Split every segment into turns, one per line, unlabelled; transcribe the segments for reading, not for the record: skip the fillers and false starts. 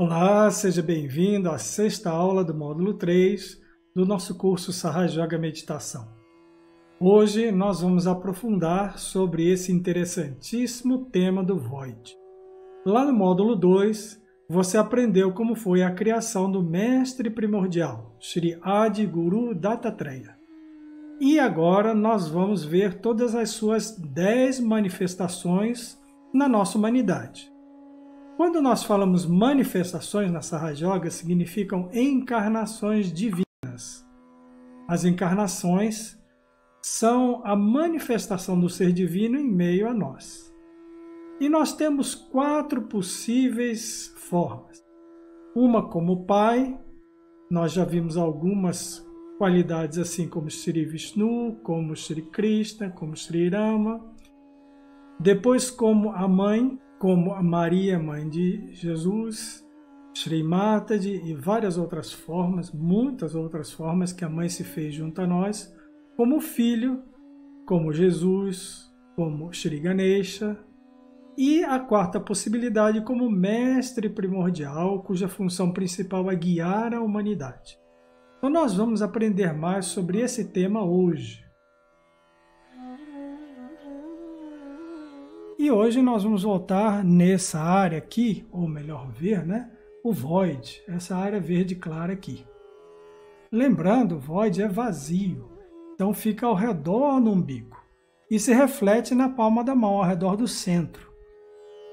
Olá, seja bem-vindo à sexta aula do módulo 3 do nosso curso Sahaja Yoga Meditação. Hoje nós vamos aprofundar sobre esse interessantíssimo tema do Void. Lá no módulo 2, você aprendeu como foi a criação do Mestre Primordial, Shri Adi Guru Dattatreya. E agora nós vamos ver todas as suas 10 manifestações na nossa humanidade. Quando nós falamos manifestações na Sahaja Yoga, significam encarnações divinas. As encarnações são a manifestação do ser divino em meio a nós. E nós temos 4 possíveis formas. Uma como Pai, nós já vimos algumas qualidades assim como Shri Vishnu, como Shri Krishna, como Shri Rama. Depois como a Mãe, como a Maria, mãe de Jesus, Shri Mataji e várias outras formas, muitas outras formas que a mãe se fez junto a nós, como filho, como Jesus, como Shri Ganesha, e a quarta possibilidade como mestre primordial, cuja função principal é guiar a humanidade. Então nós vamos aprender mais sobre esse tema hoje. E hoje nós vamos voltar nessa área aqui, ou melhor ver, o Void, essa área verde clara aqui. Lembrando, o Void é vazio, então fica ao redor do umbigo e se reflete na palma da mão, ao redor do centro.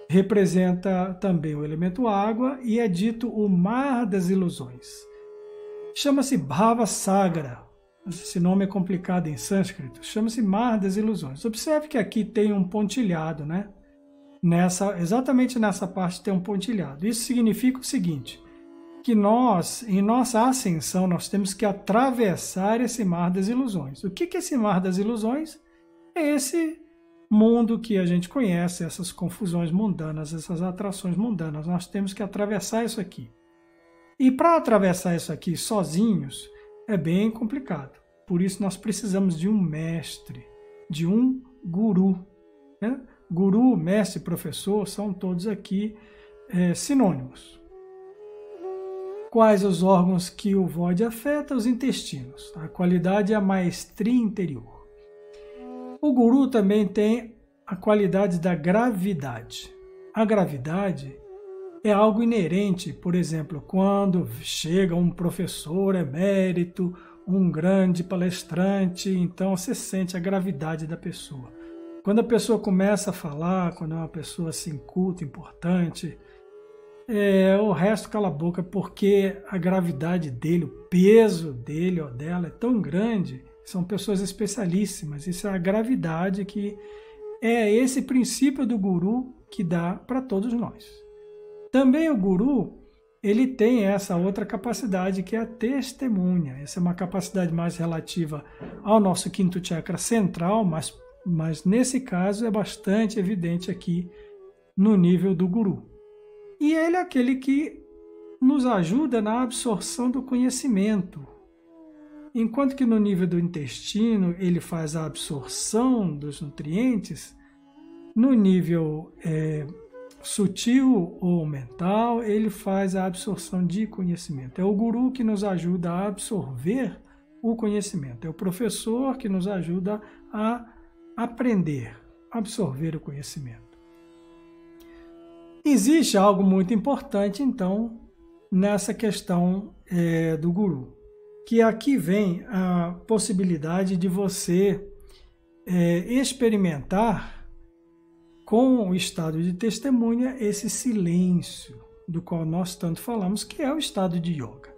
Representa também o elemento água e é dito o mar das ilusões. Chama-se Bhava Sagra. Esse nome é complicado em sânscrito, chama-se Mar das Ilusões. Observe que aqui tem um pontilhado, exatamente nessa parte tem um pontilhado. Isso significa o seguinte, que nós, em nossa ascensão, nós temos que atravessar esse Mar das Ilusões. O que é esse Mar das Ilusões? É esse mundo que a gente conhece, essas confusões mundanas, essas atrações mundanas. Nós temos que atravessar isso aqui. E para atravessar isso aqui sozinhos, é bem complicado. Por isso nós precisamos de um mestre, de um guru. Guru, mestre, professor, são todos aqui sinônimos. Quais os órgãos que o Void afeta? Os intestinos. A qualidade é a maestria interior. O guru também tem a qualidade da gravidade. A gravidade é algo inerente, por exemplo, quando chega um professor emérito, um grande palestrante, então você sente a gravidade da pessoa. Quando a pessoa começa a falar, quando é uma pessoa assim culta, importante, o resto cala a boca, porque a gravidade dele, o peso dele ou dela é tão grande, são pessoas especialíssimas. Isso é a gravidade que é esse princípio do guru que dá para todos nós. Também o guru, ele tem essa outra capacidade que é a testemunha. Essa é uma capacidade mais relativa ao nosso quinto chakra central, mas nesse caso é bastante evidente aqui no nível do guru. E ele é aquele que nos ajuda na absorção do conhecimento. Enquanto que no nível do intestino ele faz a absorção dos nutrientes, no nível sutil ou mental, ele faz a absorção de conhecimento. É o guru que nos ajuda a absorver o conhecimento. É o professor que nos ajuda a aprender, absorver o conhecimento. Existe algo muito importante, então, nessa questão do guru, que aqui vem a possibilidade de você experimentar com o estado de testemunha, esse silêncio do qual nós tanto falamos, que é o estado de yoga.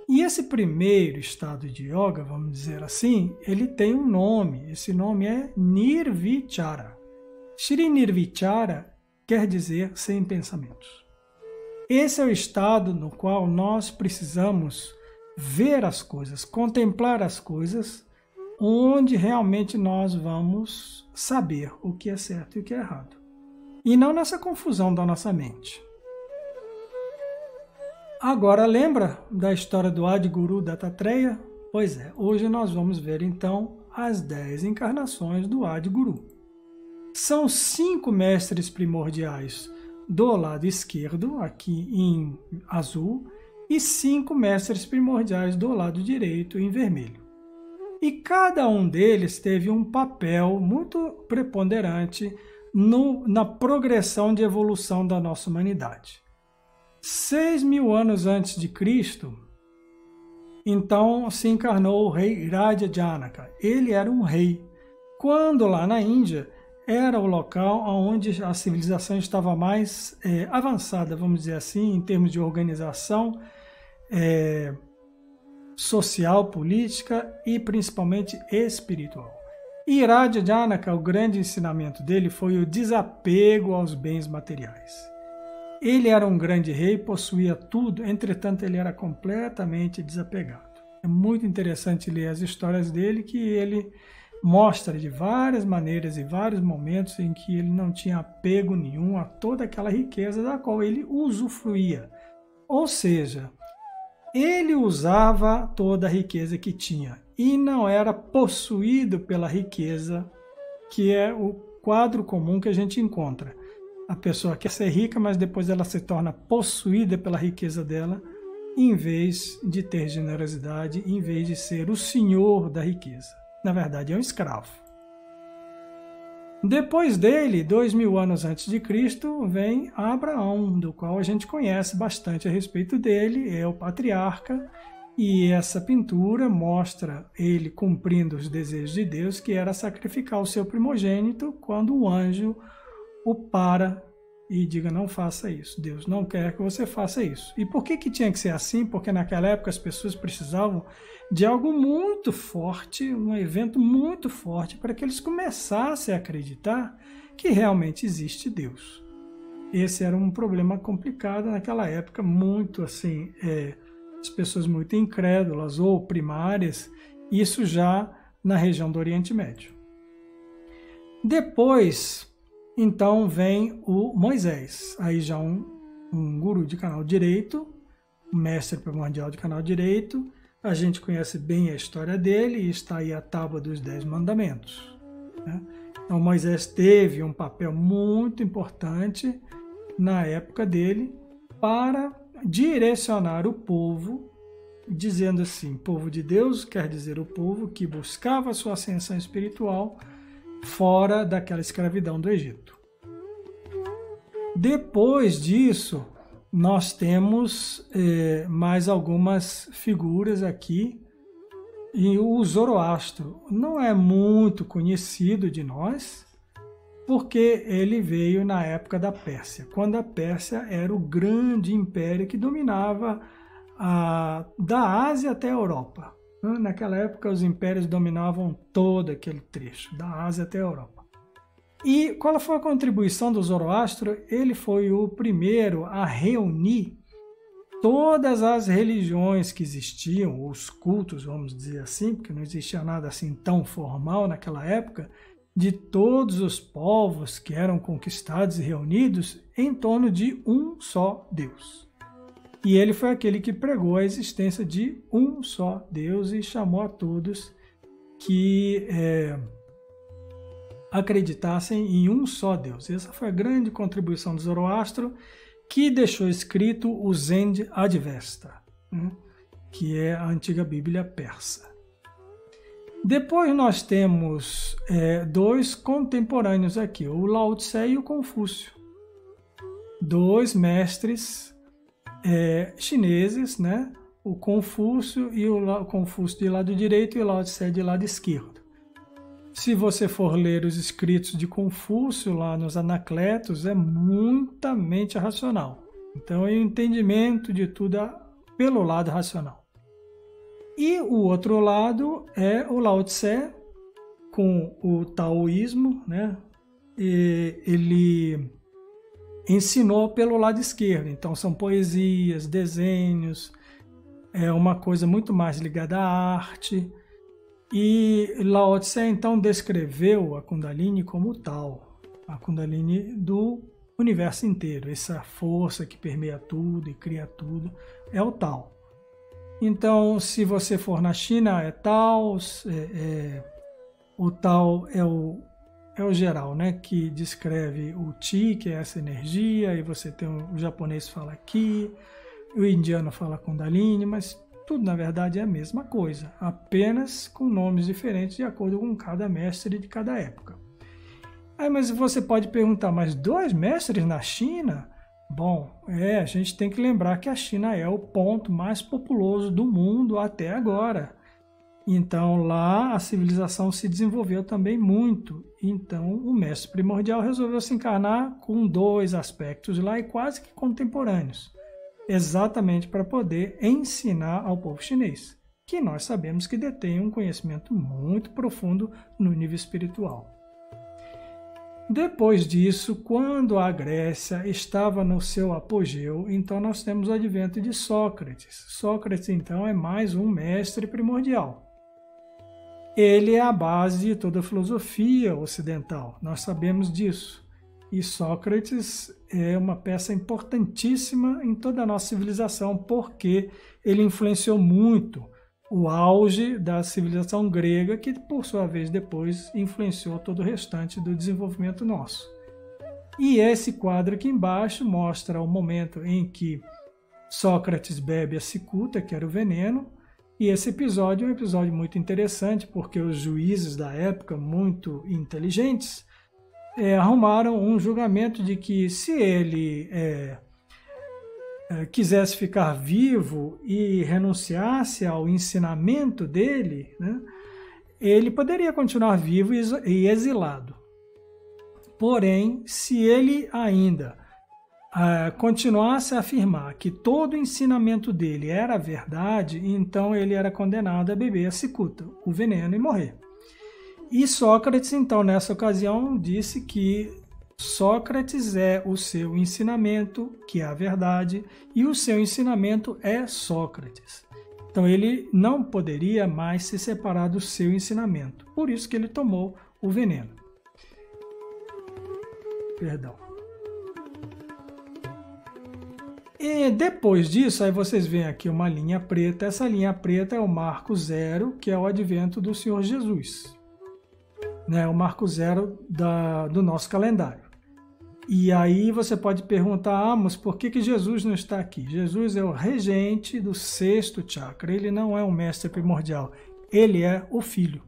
E esse primeiro estado de yoga, vamos dizer assim, ele tem um nome. Esse nome é Nirvichara. Shri Nirvichara quer dizer sem pensamentos. Esse é o estado no qual nós precisamos ver as coisas, contemplar as coisas, onde realmente nós vamos saber o que é certo e o que é errado. E não nessa confusão da nossa mente. Agora, lembra da história do Adi Guru Dattatreya? Pois é, hoje nós vamos ver então as 10 encarnações do Adi Guru. São 5 mestres primordiais do lado esquerdo, aqui em azul, e 5 mestres primordiais do lado direito, em vermelho. E cada um deles teve um papel muito preponderante na progressão de evolução da nossa humanidade. 6.000 anos antes de Cristo, então se encarnou o rei Raja Janaka. Ele era um rei. Quando lá na Índia era o local onde a civilização estava mais avançada, vamos dizer assim, em termos de organização social, política e principalmente espiritual. E Raja Janaka, o grande ensinamento dele foi o desapego aos bens materiais. Ele era um grande rei, possuía tudo, entretanto ele era completamente desapegado. É muito interessante ler as histórias dele, que ele mostra de várias maneiras e vários momentos em que ele não tinha apego nenhum a toda aquela riqueza da qual ele usufruía. Ou seja, ele usava toda a riqueza que tinha e não era possuído pela riqueza, que é o quadro comum que a gente encontra. A pessoa quer ser rica, mas depois ela se torna possuída pela riqueza dela, em vez de ter generosidade, em vez de ser o senhor da riqueza. Na verdade, é um escravo. Depois dele, 2.000 anos antes de Cristo, vem Abraão, do qual a gente conhece bastante a respeito dele, é o patriarca, e essa pintura mostra ele cumprindo os desejos de Deus, que era sacrificar o seu primogênito, quando o anjo o para e diga: não faça isso, Deus não quer que você faça isso. E por que tinha que ser assim? Porque naquela época as pessoas precisavam de algo muito forte, um evento muito forte, para que eles começassem a acreditar que realmente existe Deus. Esse era um problema complicado naquela época, muito assim, as pessoas muito incrédulas ou primárias, isso já na região do Oriente Médio. Depois, então, vem o Moisés, aí já um guru de canal direito, um mestre primordial de canal direito. A gente conhece bem a história dele e está aí a Tábua dos 10 Mandamentos, né? Então, Moisés teve um papel muito importante na época dele para direcionar o povo, dizendo assim: povo de Deus quer dizer o povo que buscava a sua ascensão espiritual fora daquela escravidão do Egito. Depois disso, nós temos mais algumas figuras aqui. E o Zoroastro não é muito conhecido de nós, porque ele veio na época da Pérsia, quando a Pérsia era o grande império que dominava da Ásia até a Europa. Naquela época, os impérios dominavam todo aquele trecho, da Ásia até a Europa. E qual foi a contribuição do Zoroastro? Ele foi o primeiro a reunir todas as religiões que existiam, os cultos, vamos dizer assim, porque não existia nada assim tão formal naquela época, de todos os povos que eram conquistados e reunidos em torno de um só Deus. E ele foi aquele que pregou a existência de um só Deus e chamou a todos que acreditassem em um só Deus. Essa foi a grande contribuição do Zoroastro, que deixou escrito o Zend Advesta, que é a antiga Bíblia persa. Depois nós temos dois contemporâneos aqui, o Lao Tse e o Confúcio. Dois mestres chineses, né? O Confúcio de lado direito e o Lao Tse de lado esquerdo. Se você for ler os escritos de Confúcio lá nos Anacletos, é muita mente racional. Então é o entendimento de tudo pelo lado racional. E o outro lado é o Lao Tse com o taoísmo, né? E ele ensinou pelo lado esquerdo. Então são poesias, desenhos, é uma coisa muito mais ligada à arte. E Lao Tse então descreveu a Kundalini como tal, a Kundalini do universo inteiro, essa força que permeia tudo e cria tudo, é o Tao. Então, se você for na China, é Tao, o Tao é é o geral, né? Que descreve o Chi, que é essa energia, e você tem o japonês fala Ki, o indiano fala Kundalini, mas tudo na verdade é a mesma coisa, apenas com nomes diferentes de acordo com cada mestre de cada época. Aí, mas você pode perguntar, mas 2 mestres na China? Bom, a gente tem que lembrar que a China é o ponto mais populoso do mundo até agora. Então lá a civilização se desenvolveu também muito. Então o mestre primordial resolveu se encarnar com 2 aspectos lá e quase que contemporâneos, exatamente para poder ensinar ao povo chinês, que nós sabemos que detém um conhecimento muito profundo no nível espiritual. Depois disso, quando a Grécia estava no seu apogeu, então nós temos o advento de Sócrates. Sócrates, então, é mais um mestre primordial. Ele é a base de toda a filosofia ocidental, nós sabemos disso. E Sócrates é uma peça importantíssima em toda a nossa civilização, porque ele influenciou muito o auge da civilização grega, que por sua vez depois influenciou todo o restante do desenvolvimento nosso. E esse quadro aqui embaixo mostra o momento em que Sócrates bebe a cicuta, que era o veneno, e esse episódio é um episódio muito interessante, porque os juízes da época, muito inteligentes, arrumaram um julgamento de que se ele quisesse ficar vivo e renunciasse ao ensinamento dele, né, ele poderia continuar vivo e exilado. Porém, se ele ainda continuasse a afirmar que todo o ensinamento dele era verdade, então ele era condenado a beber a cicuta, o veneno, e morrer. E Sócrates, então, nessa ocasião, disse que Sócrates é o seu ensinamento, que é a verdade, e o seu ensinamento é Sócrates. Então ele não poderia mais se separar do seu ensinamento. Por isso que ele tomou o veneno. Perdão. E depois disso, aí vocês veem aqui uma linha preta. Essa linha preta é o marco 0, que é o advento do Senhor Jesus. Né? O marco 0 do nosso calendário. E aí você pode perguntar, mas por que Jesus não está aqui? Jesus é o regente do 6º chakra, ele não é um mestre primordial, ele é o filho.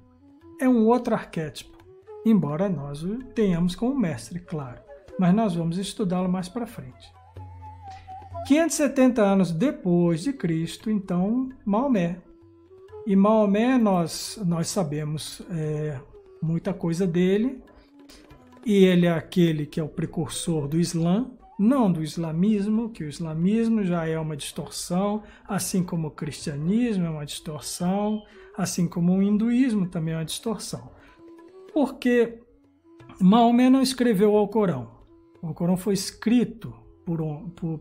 É um outro arquétipo, embora nós o tenhamos como mestre, claro, mas nós vamos estudá-lo mais para frente. 570 anos depois de Cristo, então, Maomé. E Maomé, nós sabemos muita coisa dele, e ele é aquele que é o precursor do Islã, não do islamismo, que o islamismo já é uma distorção, assim como o cristianismo é uma distorção, assim como o hinduísmo também é uma distorção. Porque Maomé não escreveu o Alcorão. O Alcorão foi escrito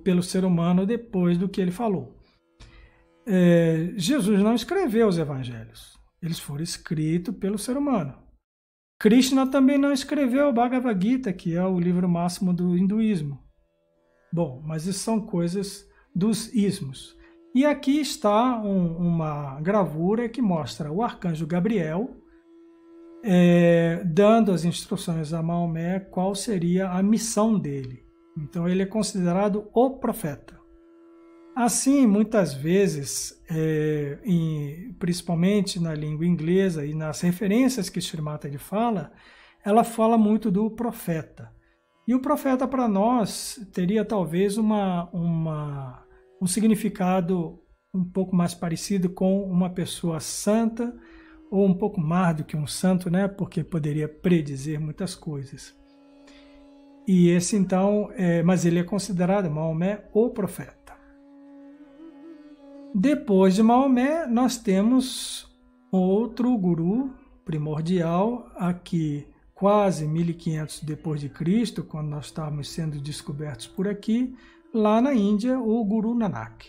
pelo ser humano depois do que ele falou. Jesus não escreveu os evangelhos. Eles foram escritos pelo ser humano. Krishna também não escreveu o Bhagavad Gita, que é o livro máximo do hinduísmo. Bom, mas isso são coisas dos ismos. E aqui está uma gravura que mostra o arcanjo Gabriel dando as instruções a Maomé qual seria a missão dele. Então ele é considerado o profeta. Assim, muitas vezes, principalmente na língua inglesa e nas referências que Srimataji fala, ela fala muito do profeta. E o profeta para nós teria talvez um significado um pouco mais parecido com uma pessoa santa, ou um pouco mais do que um santo, né? Porque poderia predizer muitas coisas. E esse então, mas ele é considerado, Maomé, o profeta. Depois de Maomé, nós temos outro guru primordial, aqui quase 1500 depois de Cristo, quando nós estávamos sendo descobertos por aqui, lá na Índia, o Guru Nanak.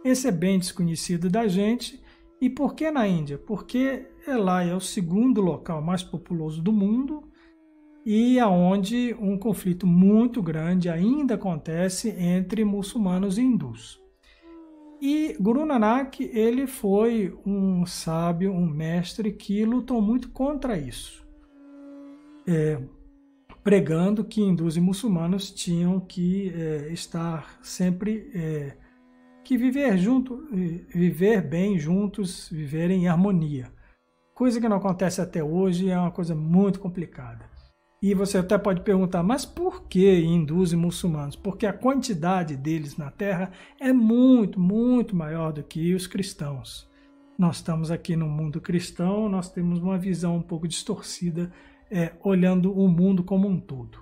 Esse é bem desconhecido da gente. E por que na Índia? Porque lá é o 2º local mais populoso do mundo e aonde um conflito muito grande ainda acontece entre muçulmanos e hindus. E Guru Nanak, ele foi um sábio, um mestre que lutou muito contra isso. pregando que hindus e muçulmanos tinham que estar sempre, que viver junto, viver bem juntos, viver em harmonia. Coisa que não acontece até hoje, é uma coisa muito complicada. E você até pode perguntar, mas por que hindus e muçulmanos? Porque a quantidade deles na Terra é muito, muito maior do que os cristãos. Nós estamos aqui no mundo cristão, nós temos uma visão um pouco distorcida, olhando o mundo como um todo.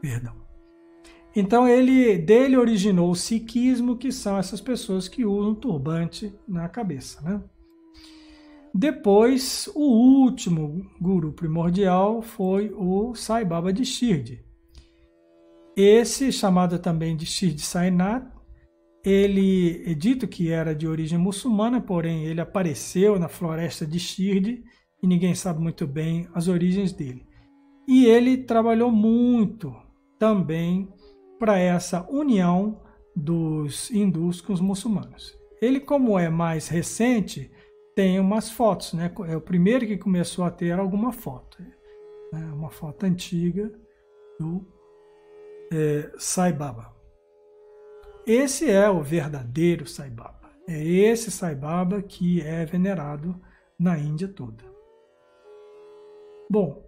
Perdão. Então dele originou o sikhismo, que são essas pessoas que usam turbante na cabeça, né? Depois, o último guru primordial foi o Sai Baba de Shirdi. Esse, chamado também de Shirdi Sainath, ele é dito que era de origem muçulmana, porém ele apareceu na floresta de Shirdi e ninguém sabe muito bem as origens dele. E ele trabalhou muito também para essa união dos hindus com os muçulmanos. Ele, como é mais recente, tem umas fotos, né? É o primeiro que começou a ter alguma foto, né? Uma foto antiga do Sai Baba. Esse é o verdadeiro Sai Baba. É esse Sai Baba que é venerado na Índia toda. Bom,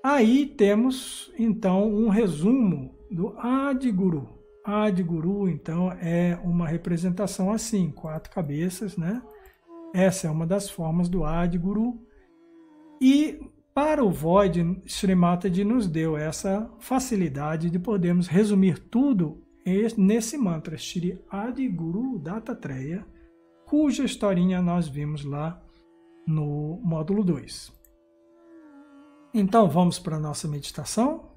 aí temos então um resumo do Adi Guru. Adi Guru, então, é uma representação assim, 4 cabeças, né? Essa é uma das formas do Adi Guru. E para o Void, Sri Mataji nos deu essa facilidade de podermos resumir tudo nesse mantra, Shri Adi Guru Dattatreya, cuja historinha nós vimos lá no módulo 2. Então vamos para a nossa meditação.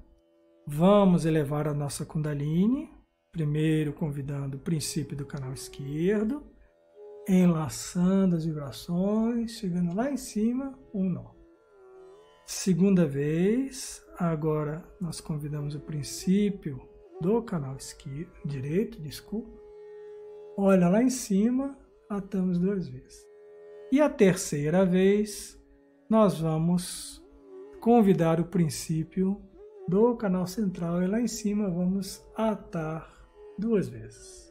Vamos elevar a nossa Kundalini, primeiro convidando o princípio do canal esquerdo, enlaçando as vibrações, chegando lá em cima, um nó. Segunda vez, agora nós convidamos o princípio do canal direito, desculpa. Olha lá em cima, atamos 2 vezes. E a terceira vez, nós vamos convidar o princípio do canal central e lá em cima vamos atar 2 vezes.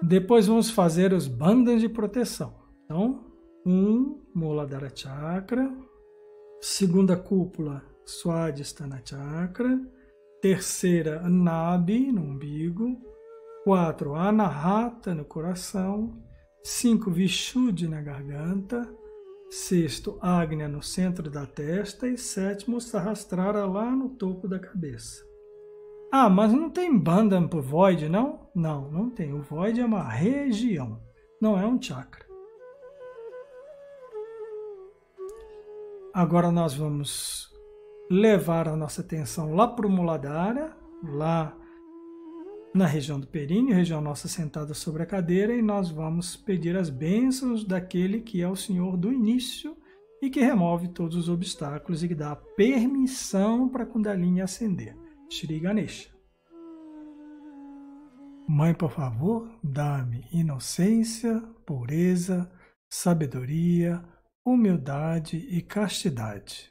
Depois vamos fazer os bandhas de proteção. Então, Muladhara Chakra, segunda cúpula, Swadhisthana Chakra, terceira, Nabhi, no umbigo, 4, Anahata, no coração, 5, Vishuddhi, na garganta, 6º, Agnya, no centro da testa e 7º, Sahasrara, lá no topo da cabeça. Ah, mas não tem bandham para o Void, não? Não, não tem. O Void é uma região, não é um chakra. Agora nós vamos levar a nossa atenção lá para o Muladhara, lá na região do períneo, região nossa sentada sobre a cadeira, e nós vamos pedir as bênçãos daquele que é o Senhor do início e que remove todos os obstáculos e que dá permissão para a Kundalini ascender. Shri Ganesha. Mãe, por favor, dá-me inocência, pureza, sabedoria, humildade e castidade.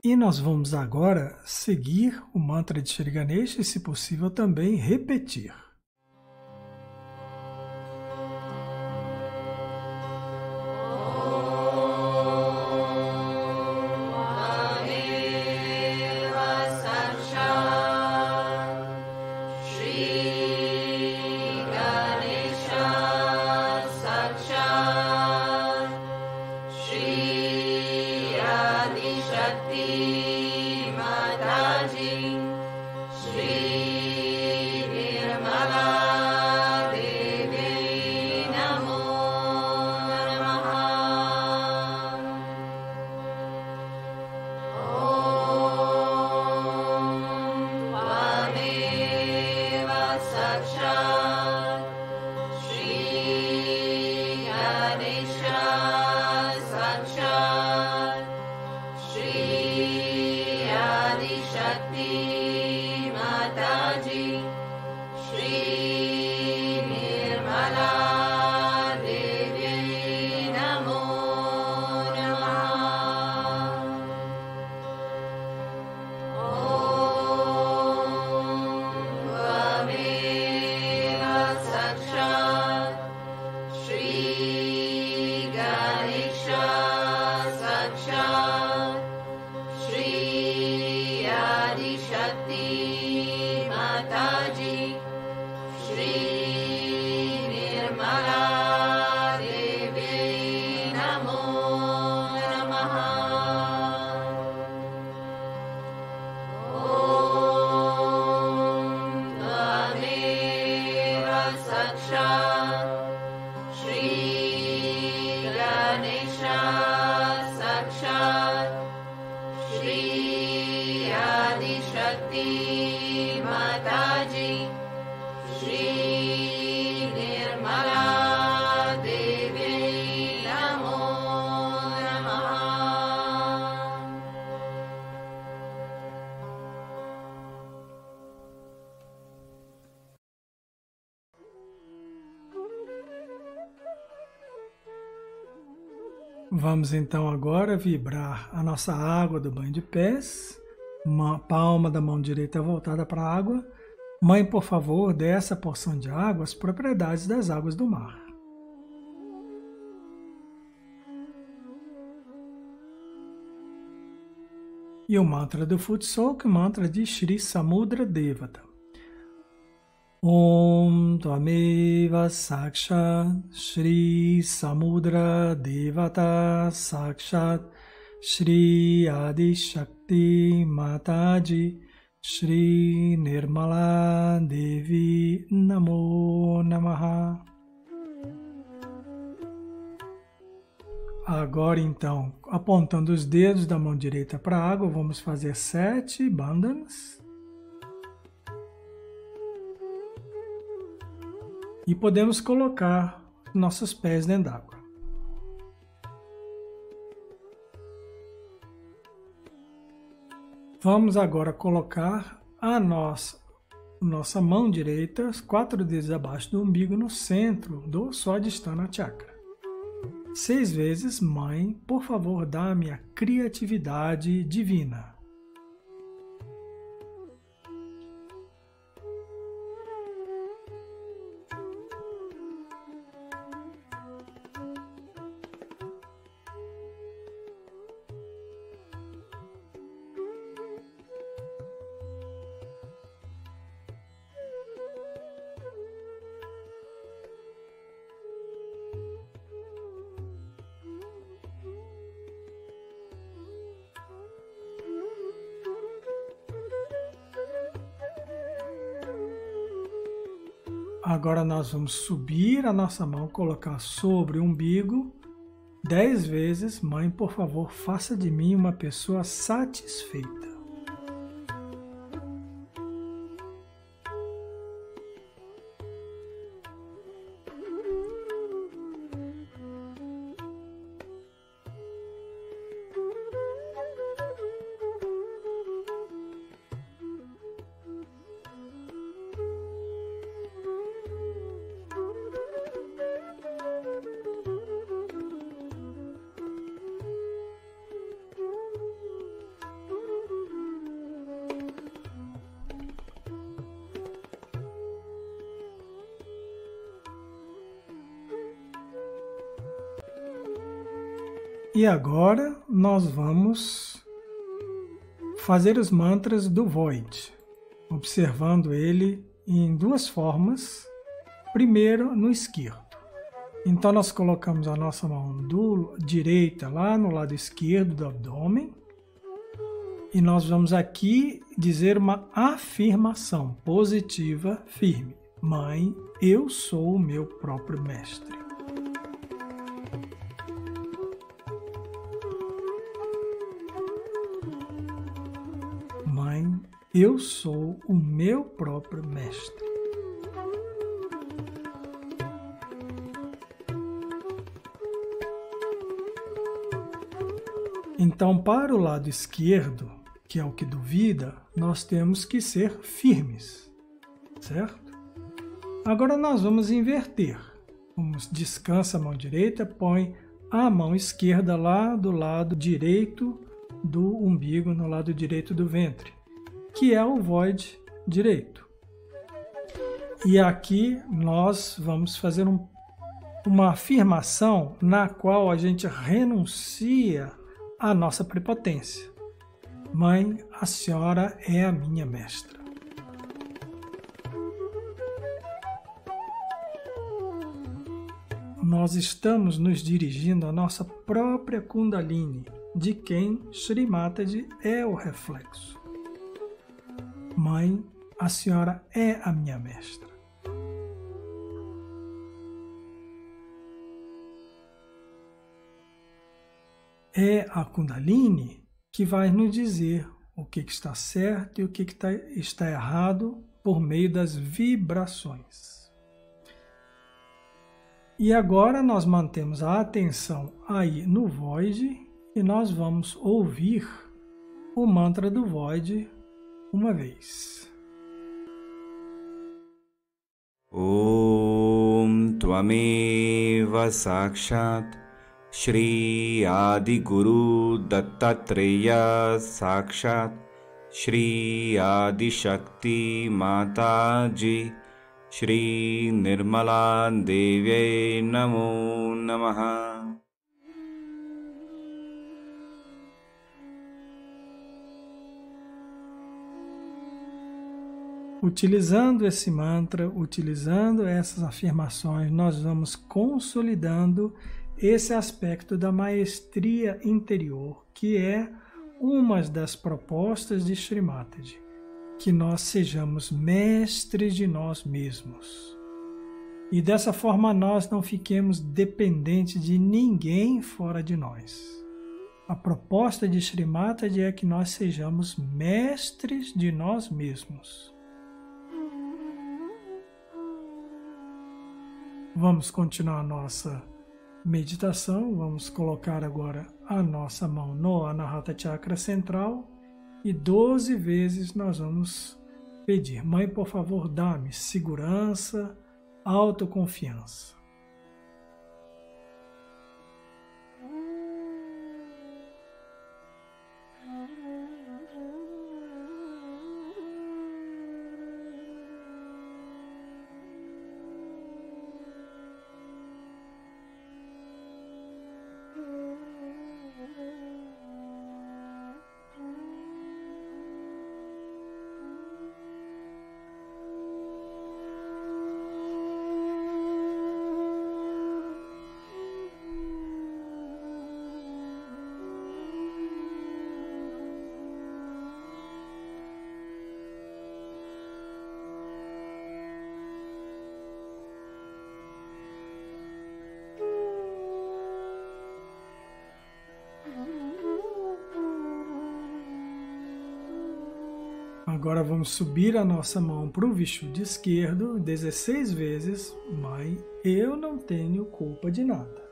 E nós vamos agora seguir o mantra de Shri Ganesha e, se possível, também repetir.
Shri Shakti Mataji Shri Nirmala Devi Namo Namaha Om Tvameva Sakshat Shri Ganesha Sakshat Shri Adi Shakti Mataji Shri Nirmala Devi Namo Namaha Om Tvameva Sakshat Shri Ganesha Sakshat Shri Adi Shakti Mataji Shri Nirmala Devi Namo Namaha
Vamos então agora vibrar a nossa água do banho de pés, uma palma da mão direita voltada para a água. Mãe, por favor, dê essa porção de água as propriedades das águas do mar. E o mantra do Foot Soak, mantra de Shri Samudra Devata. Om Tvameva Sakshat Shri Samudra Devata Sakshat Shri Adi Shakti Mataji Shri Nirmala Devi Namo Namaha. Agora então, apontando os dedos da mão direita para a água, vamos fazer 7 bandhanas. E podemos colocar nossos pés dentro d'água. Vamos agora colocar a nossa mão direita, os 4 dedos abaixo do umbigo, no centro do Swadhisthana Chakra. 6 vezes, Mãe, por favor, dá-me a criatividade divina. Agora nós vamos subir a nossa mão, colocar sobre o umbigo 10 vezes. Mãe, por favor, faça de mim uma pessoa satisfeita. E agora nós vamos fazer os mantras do Void, observando ele em 2 formas. Primeiro, no esquerdo. Então nós colocamos a nossa mão direita lá no lado esquerdo do abdômen. E nós vamos aqui dizer uma afirmação positiva firme. Mãe, eu sou o meu próprio mestre. Mãe, eu sou o meu próprio mestre. Então, para o lado esquerdo, que é o que duvida, nós temos que ser firmes, certo? Agora nós vamos inverter. Vamos, descansa a mão direita, põe a mão esquerda lá do lado direito do umbigo, no lado direito do ventre, que é o void direito. E aqui nós vamos fazer uma afirmação na qual a gente renuncia à nossa prepotência. Mãe, a senhora é a minha mestra. Nós estamos nos dirigindo à nossa própria Kundalini, de quem Shri Mataji é o reflexo. Mãe, a senhora é a minha mestra. É a Kundalini que vai nos dizer o que está certo e o que está errado por meio das vibrações. E agora nós mantemos a atenção aí no Void e nós vamos ouvir o mantra do Void uma vez.
Om Tvameva Sakshat Shri Adi Guru Dattatreya Sakshat Shri Adi Shakti Mataji Shri Nirmala Devye Namo Namaha.
Utilizando esse mantra, utilizando essas afirmações, nós vamos consolidando esse aspecto da maestria interior, que é uma das propostas de Shri Mataji, que nós sejamos mestres de nós mesmos. E dessa forma nós não fiquemos dependentes de ninguém fora de nós. A proposta de Shri Mataji é que nós sejamos mestres de nós mesmos. Vamos continuar a nossa meditação. Vamos colocar agora a nossa mão no Anahata Chakra central e 12 vezes nós vamos pedir: Mãe, por favor, dá-me segurança, autoconfiança. Agora vamos subir a nossa mão para o Vishuddha esquerdo 16 vezes. Mãe, eu não tenho culpa de nada.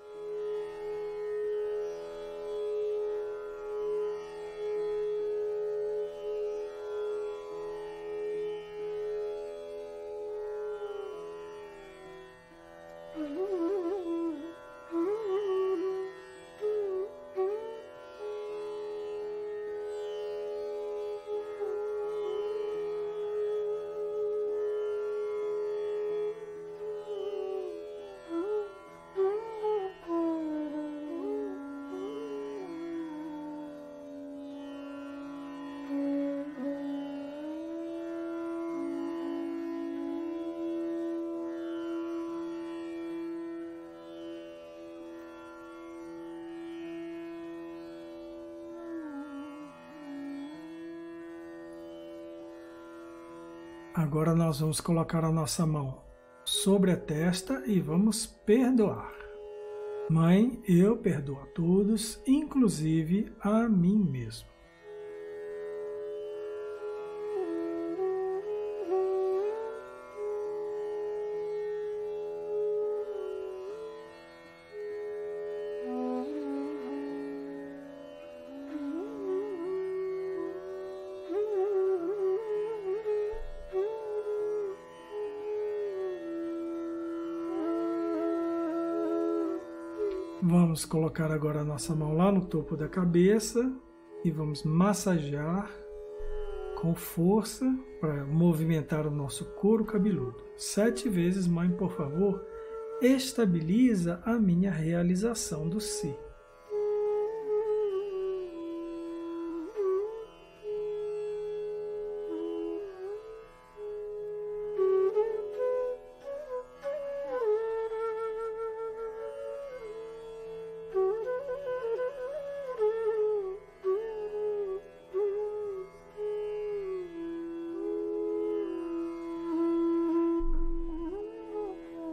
Agora nós vamos colocar a nossa mão sobre a testa e vamos perdoar. Mãe, eu perdoo a todos, inclusive a mim mesmo. Vamos colocar agora a nossa mão lá no topo da cabeça e vamos massagear com força para movimentar o nosso couro cabeludo. 7 vezes, mãe, por favor, estabiliza a minha realização do si.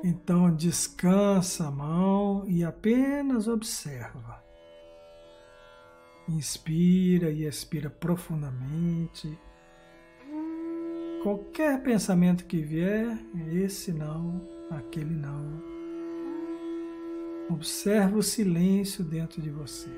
Então descansa a mão e apenas observa. Inspira e expira profundamente. Qualquer pensamento que vier, esse não, aquele não. Observa o silêncio dentro de você.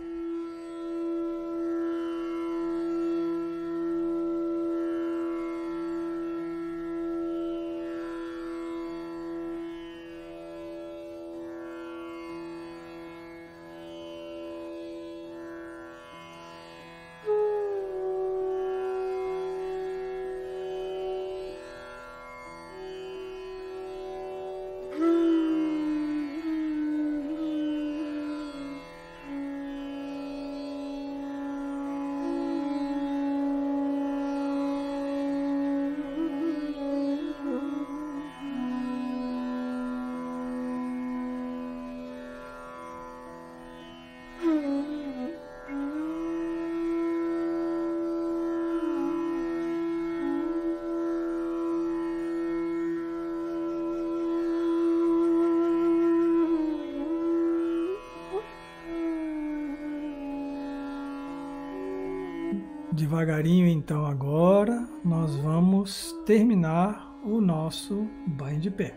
Devagarinho, então, agora nós vamos terminar o nosso banho de pé.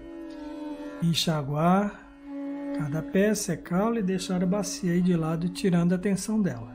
Enxaguar cada pé, secá-lo e deixar a bacia aí de lado, tirando a tensão dela.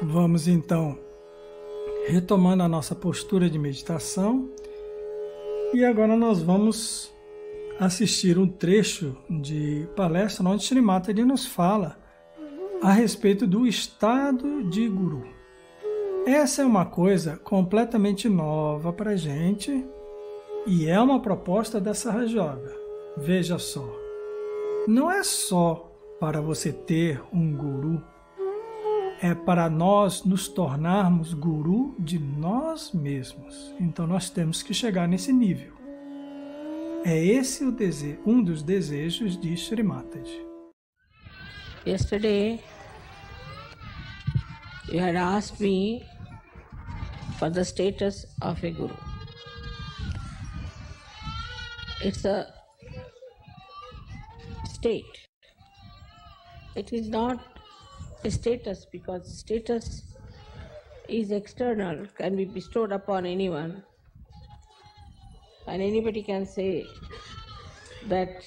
Vamos então retomando a nossa postura de meditação e agora nós vamos assistir um trecho de palestra onde Shri Mataji nos fala a respeito do estado de Guru. Essa é uma coisa completamente nova para a gente e é uma proposta da Sahaja Yoga. Veja só, não é só para você ter um Guru, é para nós nos tornarmos guru de nós mesmos. Então nós temos que chegar nesse nível. É esse o desejo, um dos desejos de Shri Mataji.
Yesterday, you had asked me for the status of a guru. It's a state. It is not a status because status is external, can be bestowed upon anyone, and anybody can say that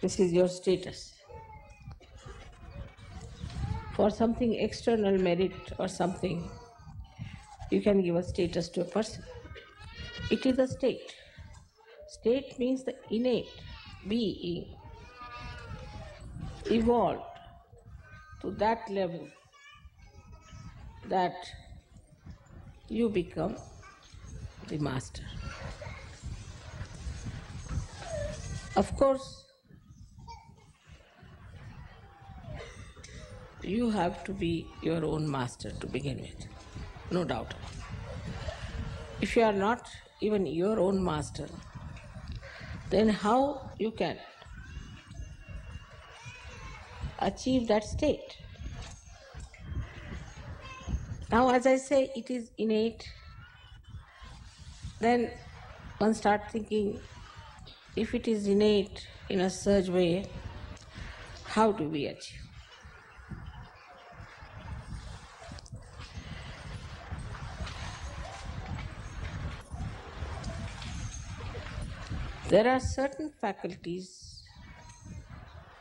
this is your status. For something external merit or something, you can give a status to a person. It is a state. State means the innate being, evolved to that level that you become the master. Of course, you have to be your own master to begin with, no doubt. If you are not even your own master, then how you can achieve that state? Now, as I say, it is innate. Then one starts thinking, if it is innate in a such way, how do we achieve? There are certain faculties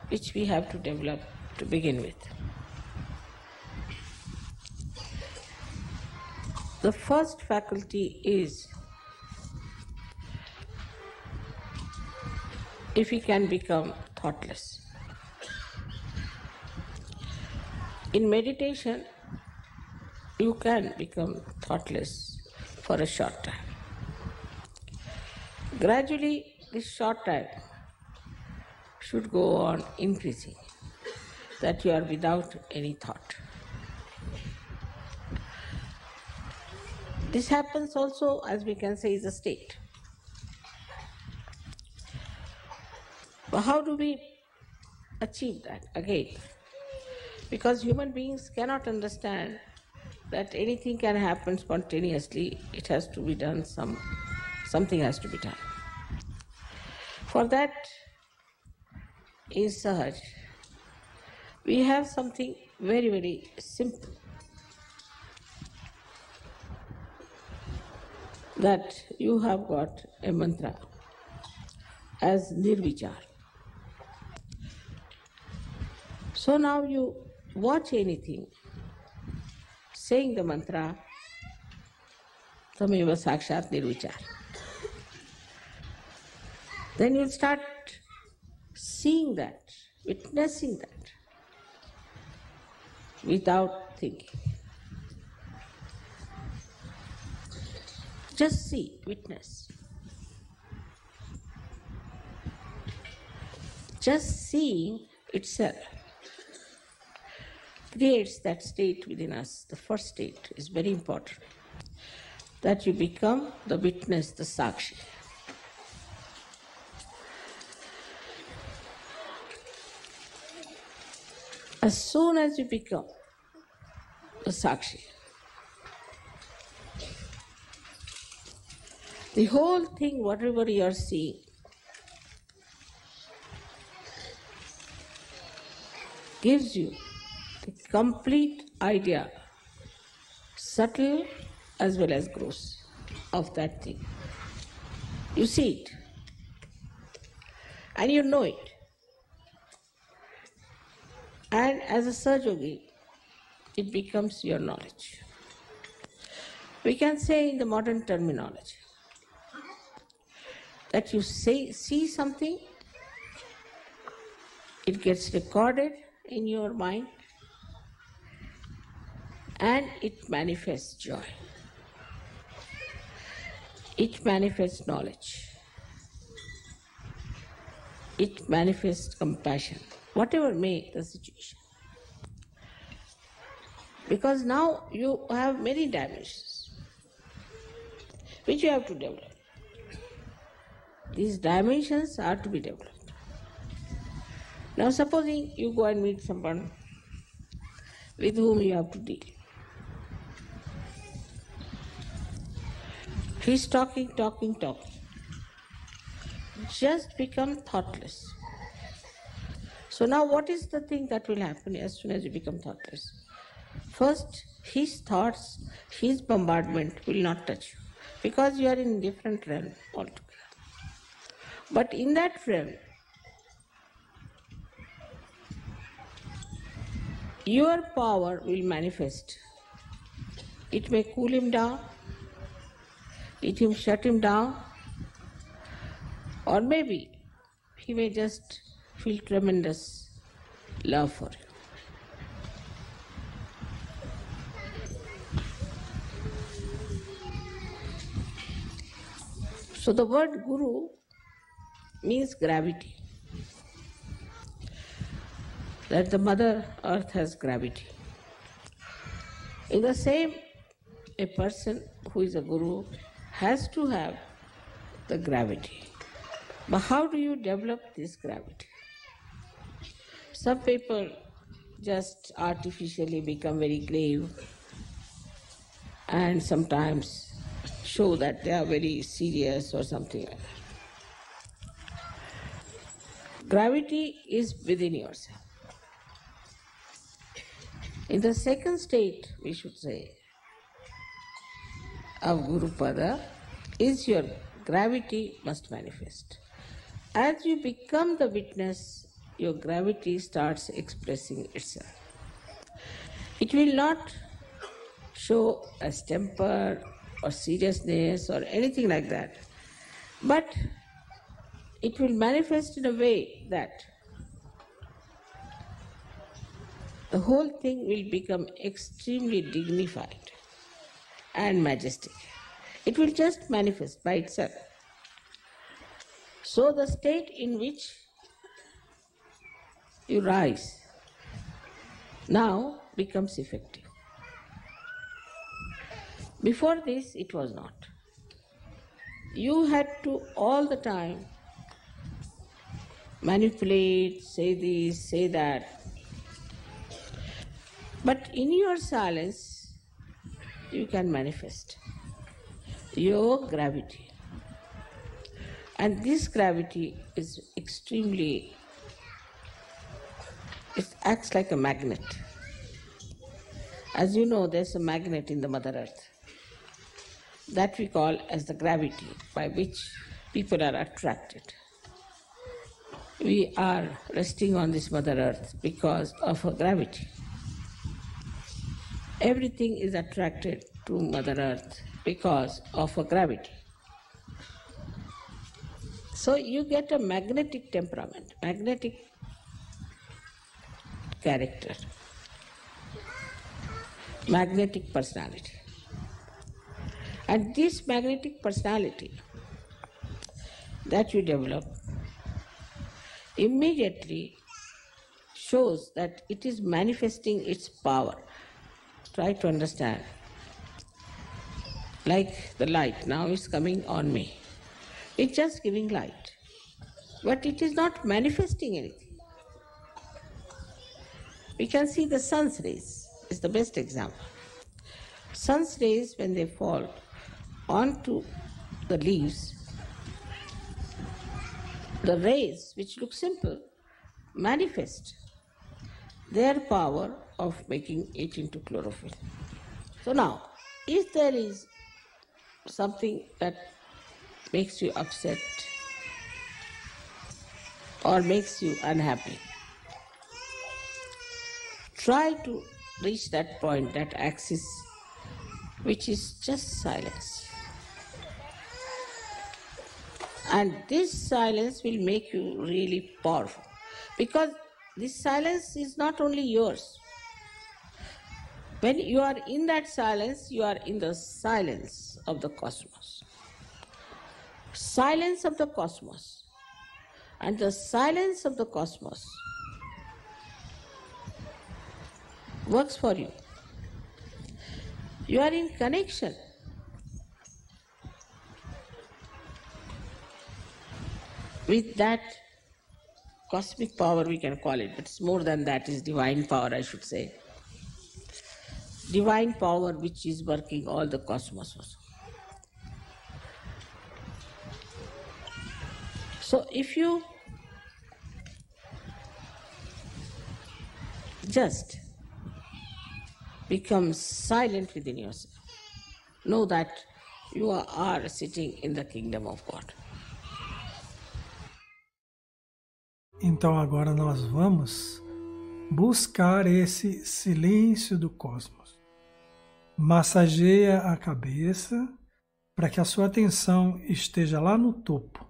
which we have to develop to begin with. The first faculty is if we can become thoughtless. In meditation, you can become thoughtless for a short time. Gradually, this short time should go on increasing, that you are without any thought. This happens also, as we can say, is a state. But how do we achieve that? Again, because human beings cannot understand that anything can happen spontaneously, it has to be done, something has to be done. For that, in Sahaj, we have something very, very simple, that you have got a mantra as Nirvichar. So now you watch anything, saying the mantra, Tameva Sakshat Nirvichar. Then you'll start seeing that, witnessing that, without thinking. Just see, witness. Just seeing itself creates that state within us. The first state is very important, that you become the witness, the Sakshi. As soon as you become the Sakshi, the whole thing, whatever you are seeing, gives you the complete idea, subtle as well as gross, of that thing. You see it and you know it. And as a Sahajogi, it becomes your knowledge. We can say in the modern terminology that you see something, it gets recorded in your mind, and it manifests joy. It manifests knowledge. It manifests compassion, whatever may the situation. Because now you have many dimensions which you have to develop. These dimensions are to be developed. Now supposing you go and meet someone with whom you have to deal. He's talking. Just become thoughtless. So now what is the thing that will happen as soon as you become thoughtless? First, his thoughts, his bombardment will not touch you, because you are in a different realm altogether. But in that realm, your power will manifest. It may cool him down, it may shut him down, or maybe he may just feel tremendous love for you. So the word Guru means gravity. That the Mother Earth has gravity. In the same, a person who is a Guru has to have the gravity. But how do you develop this gravity? Some people just artificially become very grave and sometimes show that they are very serious or something like that. Gravity is within yourself. In the second state, we should say, of Guru Pada, is your gravity must manifest. As you become the witness, your gravity starts expressing itself. It will not show as temper or seriousness or anything like that, but it will manifest in a way that the whole thing will become extremely dignified and majestic. It will just manifest by itself. So the state in which you rise now becomes effective. Before this, it was not. You had to all the time manipulate, say this, say that. But in your silence, you can manifest your gravity. And this gravity is extremely, it acts like a magnet. As you know, there's a magnet in the Mother Earth that we call as the gravity by which people are attracted. We are resting on this Mother Earth because of her gravity. Everything is attracted to Mother Earth because of her gravity. So you get a magnetic temperament, magnetic character, magnetic personality. And this magnetic personality that you develop immediately shows that it is manifesting its power. Try to understand. Like the light now is coming on me. It's just giving light. But it is not manifesting anything. We can see the sun's rays is the best example. Sun's rays, when they fall onto the leaves, the rays, which look simple, manifest their power of making it into chlorophyll. So now, if there is something that makes you upset or makes you unhappy, try to reach that point, that axis, which is just silence. And this silence will make you really powerful, because this silence is not only yours. When you are in that silence, you are in the silence of the cosmos. Silence of the cosmos. And the silence of the cosmos works for you. You are in connection. With that cosmic power, we can call it, but it's more than that, it's divine power, I should say. Divine power which is working all the cosmos also. So if you just become silent within yourself, know that you are sitting in the kingdom of God.
Então agora nós vamos buscar esse silêncio do cosmos. Massageia a cabeça para que a sua atenção esteja lá no topo.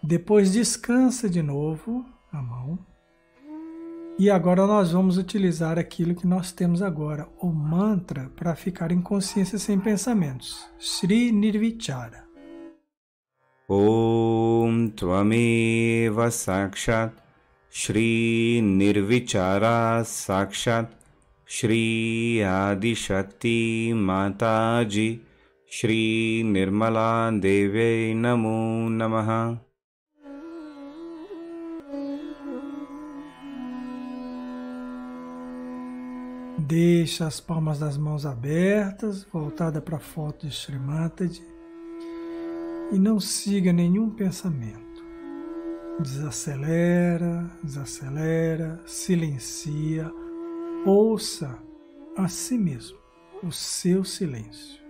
Depois descansa de novo a mão E agora nós vamos utilizar aquilo que nós temos agora, o mantra, para ficar em consciência sem pensamentos. Shri Nirvichara.
Om Tvameva Sakshat Shri Nirvichara Sakshat Shri Adi Shakti Mataji Shri Nirmala Deve Namo Namaha.
Deixa as palmas das mãos abertas, voltada para a foto de Shri Mataji, e não siga nenhum pensamento. Desacelera, desacelera, silencia, ouça a si mesmo, o seu silêncio.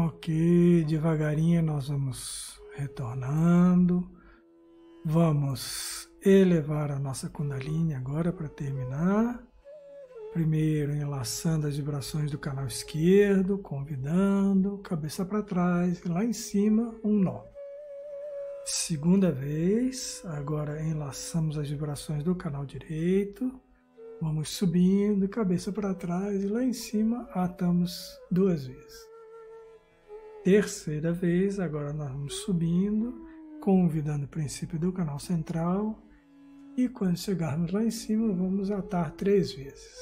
Ok, devagarinho nós vamos retornando. Vamos elevar a nossa Kundalini agora para terminar. Primeiro, enlaçando as vibrações do canal esquerdo, convidando, cabeça para trás, e lá em cima, um nó. Segunda vez, agora enlaçamos as vibrações do canal direito, vamos subindo, cabeça para trás, e lá em cima atamos 2 vezes. Terceira vez, agora nós vamos subindo, convidando o princípio do canal central, e quando chegarmos lá em cima, vamos atar 3 vezes.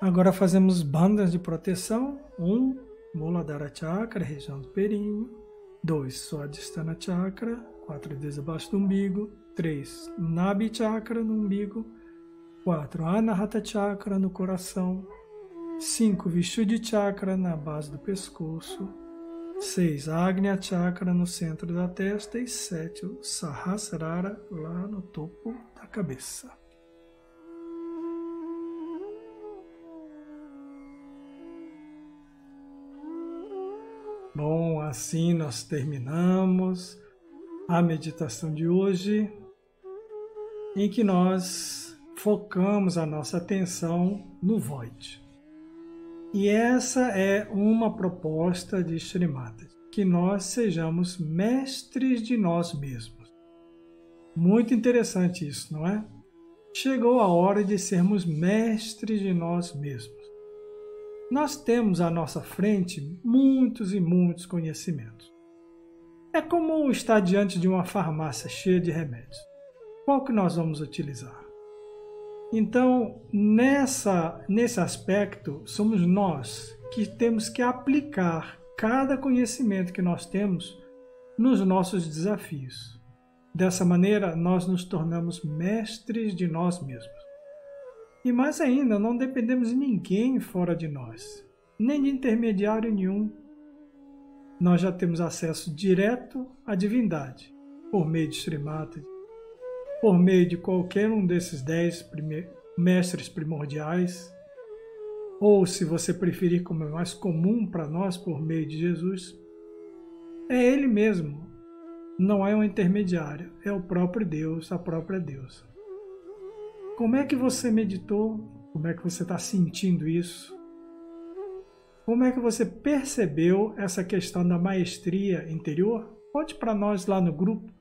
Agora fazemos bandas de proteção. 1, Muladhara Chakra, região do períneo. 2, Swadhisthana Chakra, 4 dedos abaixo do umbigo. 3, Nabhi Chakra no umbigo. 4, Anahata Chakra no coração. 5, Vishuddhi Chakra na base do pescoço. 6, Agnya Chakra no centro da testa. E 7, o Sahasrara lá no topo da cabeça. Bom, assim nós terminamos a meditação de hoje, em que nós focamos a nossa atenção no Void. E essa é uma proposta de Shri Mataji, que nós sejamos mestres de nós mesmos. Muito interessante isso, não é? Chegou a hora de sermos mestres de nós mesmos. Nós temos à nossa frente muitos e muitos conhecimentos. É como estar diante de uma farmácia cheia de remédios. Qual que nós vamos utilizar? Então, nesse aspecto, somos nós que temos que aplicar cada conhecimento que nós temos nos nossos desafios. Dessa maneira, nós nos tornamos mestres de nós mesmos. E mais ainda, não dependemos de ninguém fora de nós, nem de intermediário nenhum. Nós já temos acesso direto à divindade, por meio de Shri Mataji, por meio de qualquer um desses 10 mestres primordiais, ou se você preferir, como é mais comum para nós, por meio de Jesus. É Ele mesmo, não é um intermediário, é o próprio Deus, a própria deusa. Como é que você meditou? Como é que você está sentindo isso? Como é que você percebeu essa questão da maestria interior? Conte para nós lá no grupo.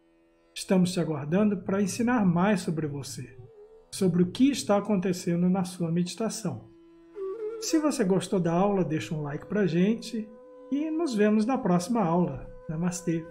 Estamos te aguardando para ensinar mais sobre você, sobre o que está acontecendo na sua meditação. Se você gostou da aula, deixa um like para a gente e nos vemos na próxima aula. Namastê!